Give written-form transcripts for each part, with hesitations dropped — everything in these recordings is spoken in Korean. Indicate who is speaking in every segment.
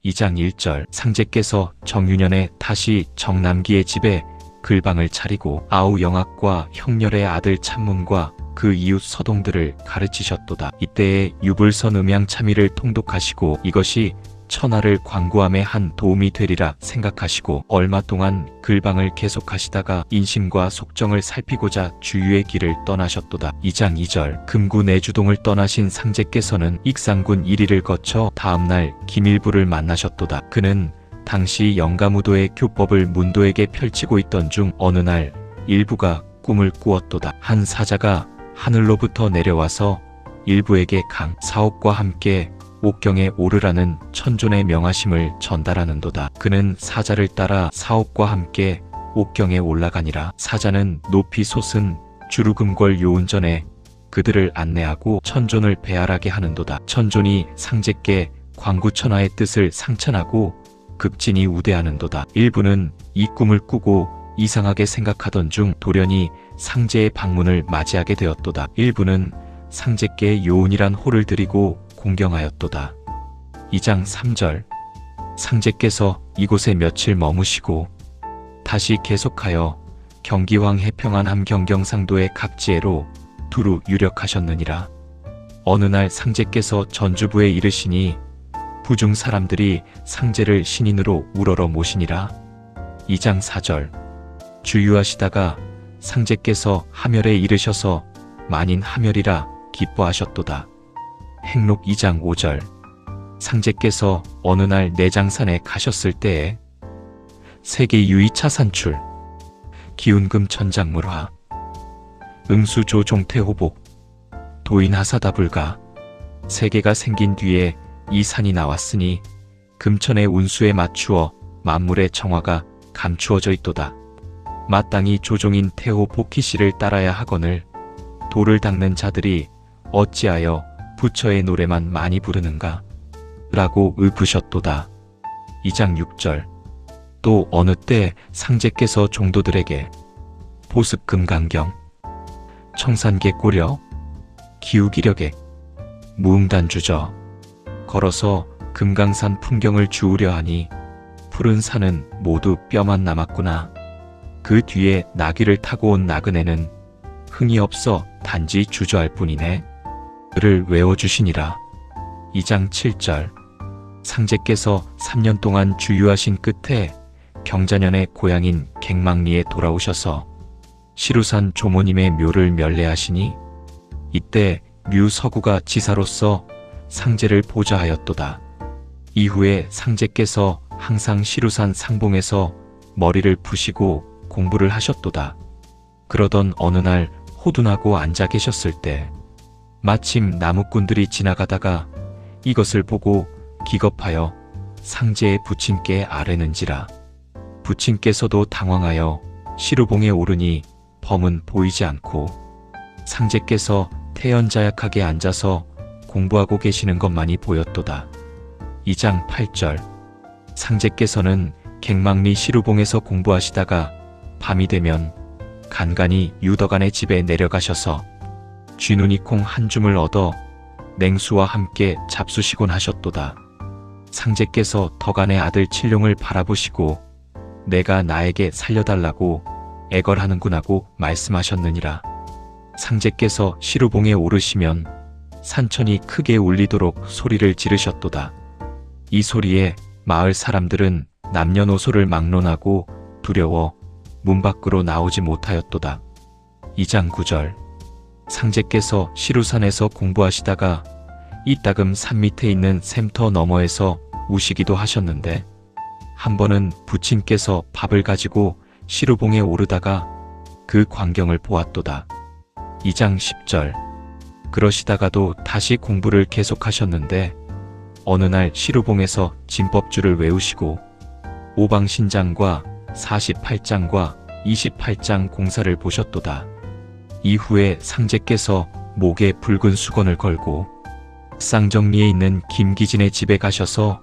Speaker 1: 2장 1절 상제께서 정유년에 다시 정남기의 집에 글방을 차리고 아우 영악과 형렬의 아들 참문과 그 이웃 서동들을 가르치셨도다. 이때에 유불선 음양참의를 통독하시고 이것이 천하를 광구함에 한 도움이 되리라 생각하시고 얼마 동안 글방을 계속하시다가 인심과 속정을 살피고자 주유의 길을 떠나셨도다. 2장 2절 금구 내주동을 떠나신 상제께서는 익산군 1리를 거쳐 다음날 김일부를 만나셨도다. 그는 당시 영가무도의 교법을 문도에게 펼치고 있던 중 어느 날 일부가 꿈을 꾸었도다. 한 사자가 하늘로부터 내려와서 일부에게 강 사옥과 함께 옥경에 오르라는 천존의 명하심을 전달하는도다. 그는 사자를 따라 사옥과 함께 옥경에 올라가니라. 사자는 높이 솟은 주루금궐 요운전에 그들을 안내하고 천존을 배알하게 하는도다. 천존이 상제께 광구천하의 뜻을 상찬하고 급진이 우대하는도다. 일부는 이 꿈을 꾸고 이상하게 생각하던 중 돌연히 상제의 방문을 맞이하게 되었도다. 일부는 상제께 요운이란 호를 드리고 공경하였도다. 2장 3절 상제께서 이곳에 며칠 머무시고 다시 계속하여 경기왕 해평안 함경경상도의 각지에로 두루 유력하셨느니라. 어느 날 상제께서 전주부에 이르시니 부중 사람들이 상제를 신인으로 우러러 모시니라. 2장 4절 주유하시다가 상제께서 하멸에 이르셔서 만인 하멸이라 기뻐하셨도다. 행록 2장 5절 상제께서 어느 날 내장산에 가셨을 때에 세계 유이차 산출 기운금 천장물화 응수조 종태호복 도인하사다불가 세계가 생긴 뒤에 이 산이 나왔으니 금천의 운수에 맞추어 만물의 정화가 감추어져 있도다. 마땅히 조종인 태호 복희씨를 따라야 하거늘 돌을 닦는 자들이 어찌하여 부처의 노래만 많이 부르는가? 라고 읊으셨도다. 2장 6절 또 어느 때 상제께서 종도들에게 보습금강경 청산계꼬려 기우기력액 무응단주저 걸어서 금강산 풍경을 주우려 하니 푸른 산은 모두 뼈만 남았구나. 그 뒤에 나귀를 타고 온 나그네는 흥이 없어 단지 주저할 뿐이네. 를 외워주시니라. 2장 7절 상제께서 3년 동안 주유하신 끝에 경자년의 고향인 갱망리에 돌아오셔서 시루산 조모님의 묘를 멸례하시니 이때 묘 서구가 지사로서 상제를 보좌하였도다. 이후에 상제께서 항상 시루산 상봉에서 머리를 푸시고 공부를 하셨도다. 그러던 어느 날 호둔하고 앉아 계셨을 때 마침 나무꾼들이 지나가다가 이것을 보고 기겁하여 상제의 부친께 아뢰는지라. 부친께서도 당황하여 시루봉에 오르니 범은 보이지 않고 상제께서 태연자약하게 앉아서 공부하고 계시는 것만이 보였도다. 2장 8절 상제께서는 갱망리 시루봉에서 공부하시다가 밤이 되면 간간히 유덕안의 집에 내려가셔서 쥐누니콩 한 줌을 얻어 냉수와 함께 잡수시곤 하셨도다. 상제께서 덕안의 아들 칠룡을 바라보시고 내가 나에게 살려달라고 애걸하는군 하고 말씀하셨느니라. 상제께서 시루봉에 오르시면 산천이 크게 울리도록 소리를 지르셨도다. 이 소리에 마을 사람들은 남녀노소를 막론하고 두려워 문 밖으로 나오지 못하였도다. 2장 9절 상제께서 시루산에서 공부하시다가 이따금 산 밑에 있는 샘터 너머에서 우시기도 하셨는데 한 번은 부친께서 밥을 가지고 시루봉에 오르다가 그 광경을 보았도다. 2장 10절 그러시다가도 다시 공부를 계속하셨는데 어느 날 시루봉에서 진법주를 외우시고 오방신장과 48장과 28장 공사를 보셨도다. 이후에 상제께서 목에 붉은 수건을 걸고 쌍정리에 있는 김기진의 집에 가셔서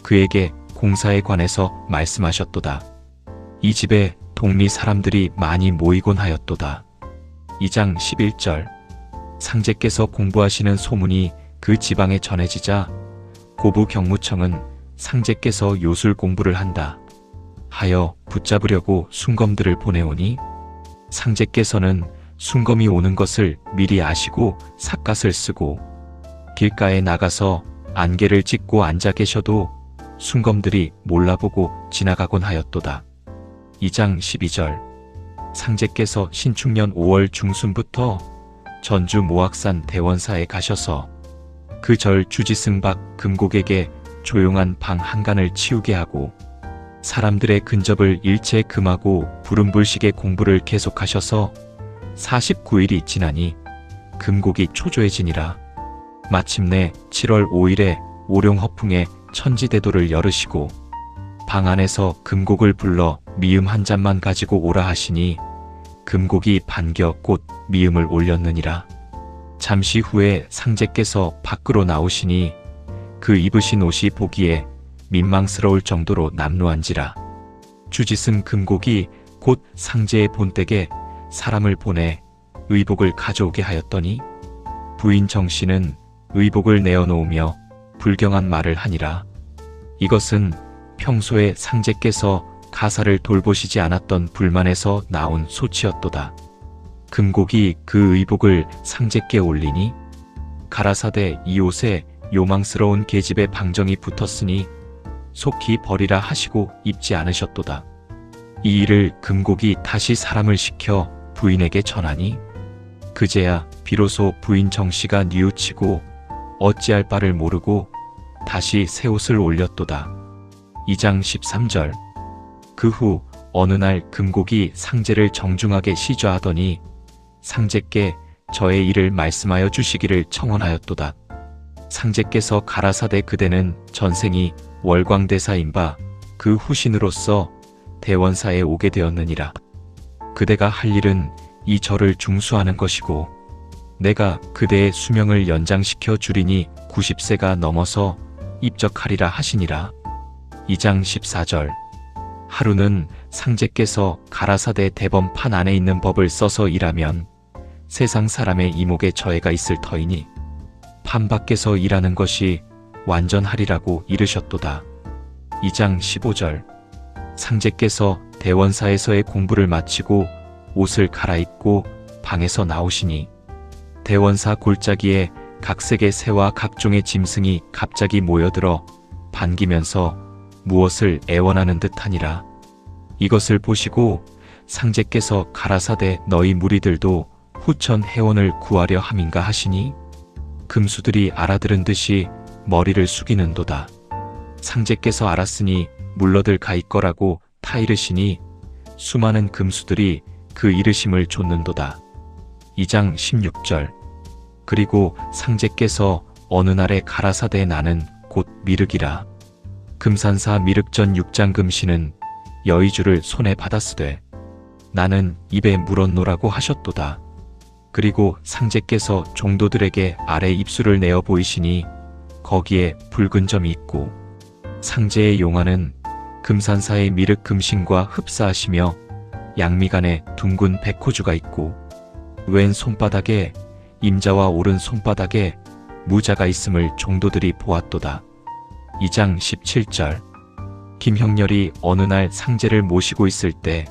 Speaker 1: 그에게 공사에 관해서 말씀하셨도다. 이 집에 동리 사람들이 많이 모이곤 하였도다. 2장 11절 상제께서 공부하시는 소문이 그 지방에 전해지자 고부 경무청은 상제께서 요술 공부를 한다 하여 붙잡으려고 순검들을 보내오니 상제께서는 순검이 오는 것을 미리 아시고 삿갓을 쓰고 길가에 나가서 안개를 찢고 앉아 계셔도 순검들이 몰라보고 지나가곤 하였도다. 2장 12절 상제께서 신축년 5월 중순부터 전주 모악산 대원사에 가셔서 그 절 주지승박 금곡에게 조용한 방 한간을 치우게 하고 사람들의 근접을 일체 금하고 불음불식의 공부를 계속하셔서 49일이 지나니 금곡이 초조해지니라. 마침내 7월 5일에 오룡허풍에 천지대도를 열으시고 방 안에서 금곡을 불러 미음 한 잔만 가지고 오라 하시니 금곡이 반겨 곧 미음을 올렸느니라. 잠시 후에 상제께서 밖으로 나오시니 그 입으신 옷이 보기에 민망스러울 정도로 남루한지라. 주지승 금곡이 곧 상제의 본댁에 사람을 보내 의복을 가져오게 하였더니 부인 정씨는 의복을 내어놓으며 불경한 말을 하니라. 이것은 평소에 상제께서 가사를 돌보시지 않았던 불만에서 나온 소치였도다. 금곡이 그 의복을 상제께 올리니 가라사대 이 옷에 요망스러운 계집의 방정이 붙었으니 속히 버리라 하시고 입지 않으셨도다. 이 일을 금곡이 다시 사람을 시켜 부인에게 전하니 그제야 비로소 부인 정씨가 뉘우치고 어찌할 바를 모르고 다시 새 옷을 올렸도다. 2장 13절 그 후 어느 날 금곡이 상제를 정중하게 시좌하더니 상제께 저의 일을 말씀하여 주시기를 청원하였도다. 상제께서 가라사대 그대는 전생이 월광대사인 바 그 후신으로서 대원사에 오게 되었느니라. 그대가 할 일은 이 절을 중수하는 것이고 내가 그대의 수명을 연장시켜 주리니 90세가 넘어서 입적하리라 하시니라. 2장 14절 하루는 상제께서 가라사대 대범판 안에 있는 법을 써서 일하면 세상 사람의 이목에 저해가 있을 터이니 판 밖에서 일하는 것이 완전하리라고 이르셨도다. 2장 15절 상제께서 대원사에서의 공부를 마치고 옷을 갈아입고 방에서 나오시니 대원사 골짜기에 각색의 새와 각종의 짐승이 갑자기 모여들어 반기면서 무엇을 애원하는 듯하니라. 이것을 보시고 상제께서 가라사대 너희 무리들도 후천 해원을 구하려 함인가 하시니 금수들이 알아들은 듯이 머리를 숙이는도다. 상제께서 알았으니 물러들 가있거라고 타이르시니 수많은 금수들이 그 이르심을 좇는도다. 2장 16절 그리고 상제께서 어느 날에 가라사대 나는 곧 미륵이라. 금산사 미륵전 6장 금신은 여의주를 손에 받았으되 나는 입에 물었노라고 하셨도다. 그리고 상제께서 종도들에게 아래 입술을 내어 보이시니 거기에 붉은 점이 있고 상제의 용화는 금산사의 미륵 금신과 흡사하시며 양미간에 둥근 백호주가 있고 왼 손바닥에 임자와 오른 손바닥에 무자가 있음을 종도들이 보았도다. 2장 17절 김형렬이 어느 날 상제를 모시고 있을 때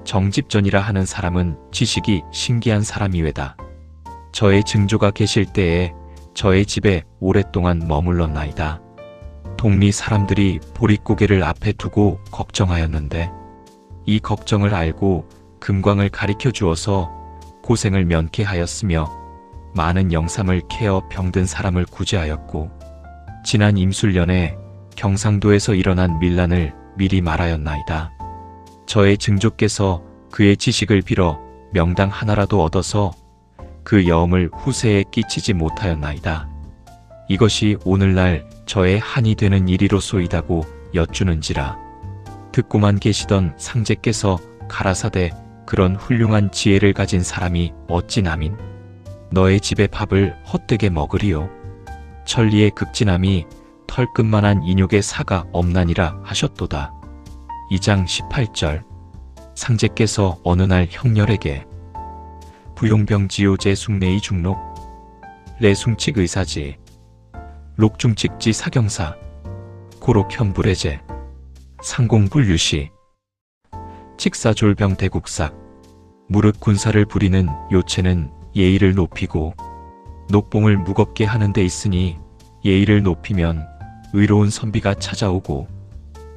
Speaker 1: 정집전이라 하는 사람은 지식이 신기한 사람이외다. 저의 증조가 계실 때에 저의 집에 오랫동안 머물렀나이다. 동리 사람들이 보릿고개를 앞에 두고 걱정하였는데 이 걱정을 알고 금광을 가리켜 주어서 고생을 면케하였으며 많은 영삼을 캐어 병든 사람을 구제하였고 지난 임술년에 경상도에서 일어난 밀란을 미리 말하였나이다. 저의 증조께서 그의 지식을 빌어 명당 하나라도 얻어서 그 여음을 후세에 끼치지 못하였나이다. 이것이 오늘날 저의 한이 되는 일이로소이다고 여쭈는지라. 듣고만 계시던 상제께서 가라사대 그런 훌륭한 지혜를 가진 사람이 어찌 남인 너의 집의 밥을 헛되게 먹으리요. 천리의 극진함이 털끝만한 인육의 사가 없나니라 하셨도다. 2장 18절 상제께서 어느 날 형렬에게 부용병지요제 숭내이 중록 레숭칙 의사지 록중칙지 사경사 고록현불해제 상공불유시 직사졸병대국삭 무릇 군사를 부리는 요체는 예의를 높이고 녹봉을 무겁게 하는 데 있으니 예의를 높이면 의로운 선비가 찾아오고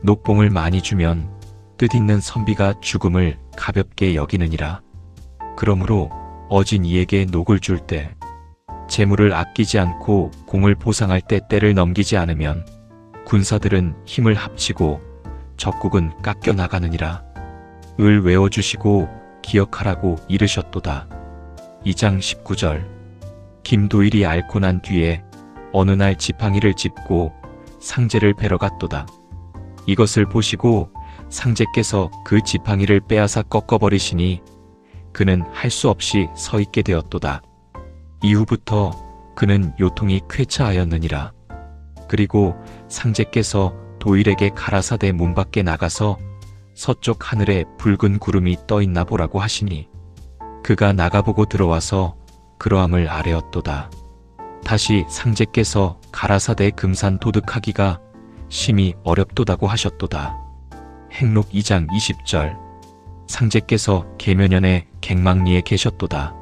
Speaker 1: 녹봉을 많이 주면 뜻있는 선비가 죽음을 가볍게 여기느니라. 그러므로 어진 이에게 녹을 줄 때 재물을 아끼지 않고 공을 보상할 때 때를 넘기지 않으면 군사들은 힘을 합치고 적국은 깎여 나가느니라. 을 외워주시고 기억하라고 이르셨도다. 2장 19절. 김도일이 앓고 난 뒤에 어느 날 지팡이를 짚고 상제를 베러 갔도다. 이것을 보시고 상제께서 그 지팡이를 빼앗아 꺾어버리시니 그는 할 수 없이 서 있게 되었도다. 이후부터 그는 요통이 쾌차하였느니라. 그리고 상제께서 도일에게 가라사대 문 밖에 나가서 서쪽 하늘에 붉은 구름이 떠 있나 보라고 하시니 그가 나가보고 들어와서 그러함을 아뢰었도다. 다시 상제께서 가라사대 금산 도득하기가 심히 어렵도다고 하셨도다. 행록 2장 20절. 상제께서 계면연에 갱망리에 계셨도다.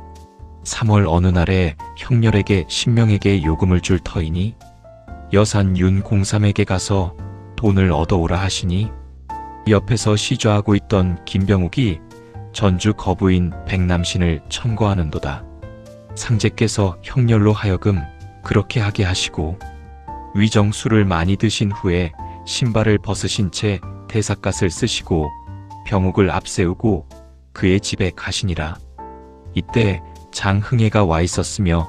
Speaker 1: 3월 어느 날에 형렬에게 신명에게 요금을 줄 터이니 여산 윤공삼에게 가서 돈을 얻어오라 하시니 옆에서 시좌하고 있던 김병욱이 전주 거부인 백남신을 청거하는도다. 상제께서 형렬로 하여금 그렇게 하게 하시고 위정술을 많이 드신 후에 신발을 벗으신 채 대삿갓을 쓰시고 병욱을 앞세우고 그의 집에 가시니라. 이때 장흥애가 와 있었으며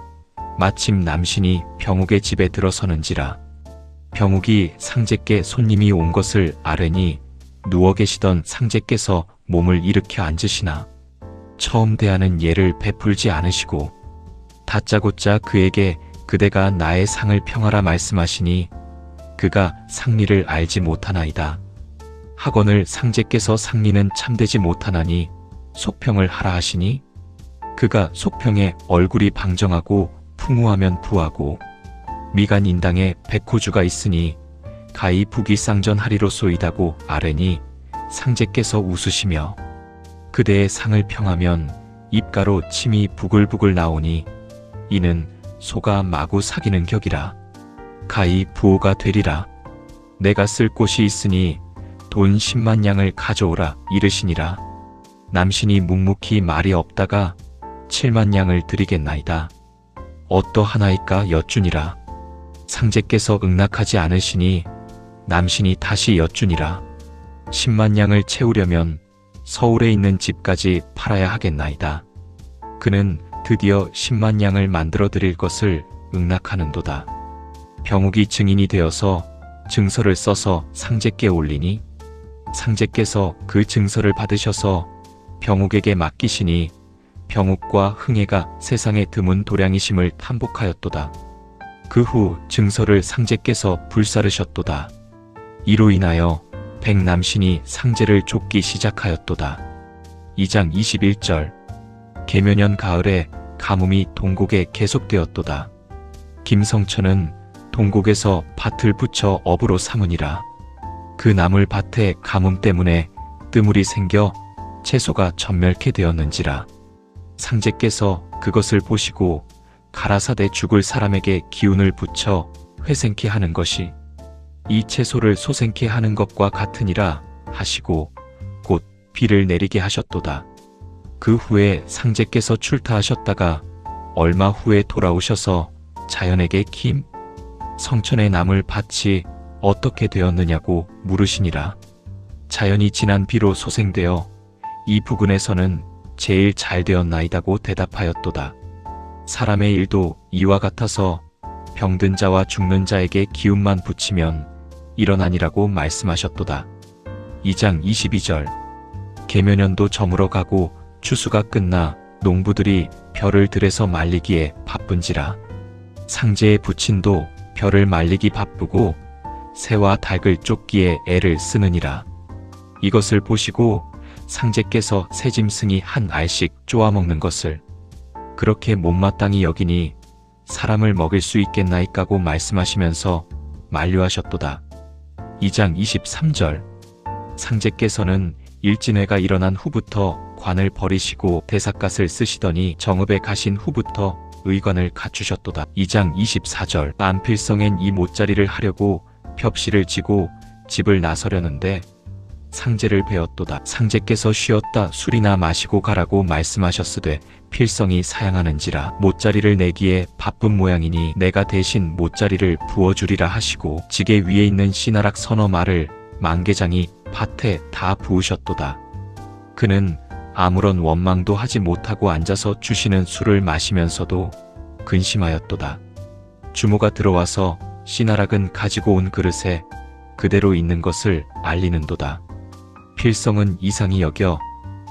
Speaker 1: 마침 남신이 병욱의 집에 들어서는지라. 병욱이 상제께 손님이 온 것을 아뢰니 누워 계시던 상제께서 몸을 일으켜 앉으시나 처음 대하는 예를 베풀지 않으시고 다짜고짜 그에게 그대가 나의 상을 평하라 말씀하시니 그가 상리를 알지 못하나이다. 하거늘 상제께서 상리는 참되지 못하나니 속평을 하라 하시니 그가 속평에 얼굴이 방정하고 풍우하면 부하고 미간 인당에 백호주가 있으니 가히 부기쌍전하리로소이다고 아뢰니 상제께서 웃으시며 그대의 상을 평하면 입가로 침이 부글부글 나오니 이는 소가 마구 사기는 격이라. 가히 부호가 되리라. 내가 쓸 곳이 있으니 돈 10만 양을 가져오라 이르시니라. 남신이 묵묵히 말이 없다가 7만 양을 드리겠나이다. 어떠하나이까 여쭈니라. 상제께서 응낙하지 않으시니 남신이 다시 여쭈니라. 10만 양을 채우려면 서울에 있는 집까지 팔아야 하겠나이다. 그는 드디어 10만 양을 만들어 드릴 것을 응낙하는도다. 병욱이 증인이 되어서 증서를 써서 상제께 올리니 상제께서 그 증서를 받으셔서 병욱에게 맡기시니 병욱과 흥애가 세상에 드문 도량이심을 탐복하였도다. 그 후 증서를 상제께서 불사르셨도다. 이로 인하여 백남신이 상제를 쫓기 시작하였도다. 2장 21절. 계면연 가을에 가뭄이 동곡에 계속되었도다. 김성천은 동곡에서 밭을 붙여 업으로 삼으니라. 그 나물 밭에 가뭄 때문에 뜨물이 생겨 채소가 전멸케 되었는지라. 상제께서 그것을 보시고 가라사대 죽을 사람에게 기운을 붙여 회생케 하는 것이 이 채소를 소생케 하는 것과 같으니라 하시고 곧 비를 내리게 하셨도다. 그 후에 상제께서 출타하셨다가 얼마 후에 돌아오셔서 자연에게 김 성천의 나물 밭이 어떻게 되었느냐고 물으시니라. 자연이 지난 비로 소생되어 이 부근에서는 제일 잘 되었나이다고 대답하였도다. 사람의 일도 이와 같아서 병든 자와 죽는 자에게 기운만 붙이면 일어나니라고 말씀하셨도다. 2장 22절. 계면연도 저물어 가고 추수가 끝나 농부들이 벼를 들에서 말리기에 바쁜지라. 상제의 부친도 벼를 말리기 바쁘고 새와 닭을 쫓기에 애를 쓰느니라. 이것을 보시고 상제께서 새 짐승이 한 알씩 쪼아먹는 것을 그렇게 못마땅히 여기니 사람을 먹일 수 있겠나이까고 말씀하시면서 만류하셨도다. 2장 23절. 상제께서는 일진회가 일어난 후부터 관을 버리시고 대삿갓을 쓰시더니 정읍에 가신 후부터 의관을 갖추셨도다. 2장 24절. 안필성엔 이 못자리를 하려고 벽실을 지고 집을 나서려는데 상제를 배웠도다. 상제께서 쉬었다 술이나 마시고 가라고 말씀하셨으되 필성이 사양하는지라 못자리를 내기에 바쁜 모양이니 내가 대신 못자리를 부어주리라 하시고 지게 위에 있는 씨나락 서너 마를 만개장이 밭에 다 부으셨도다. 그는 아무런 원망도 하지 못하고 앉아서 주시는 술을 마시면서도 근심하였도다. 주모가 들어와서 씨나락은 가지고 온 그릇에 그대로 있는 것을 알리는도다. 필성은 이상히 여겨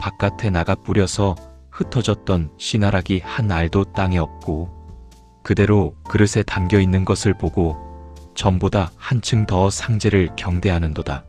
Speaker 1: 바깥에 나가 뿌려서 흩어졌던 씨나락이 한 알도 땅에 없고 그대로 그릇에 담겨 있는 것을 보고 전보다 한층 더 상제를 경대하는도다.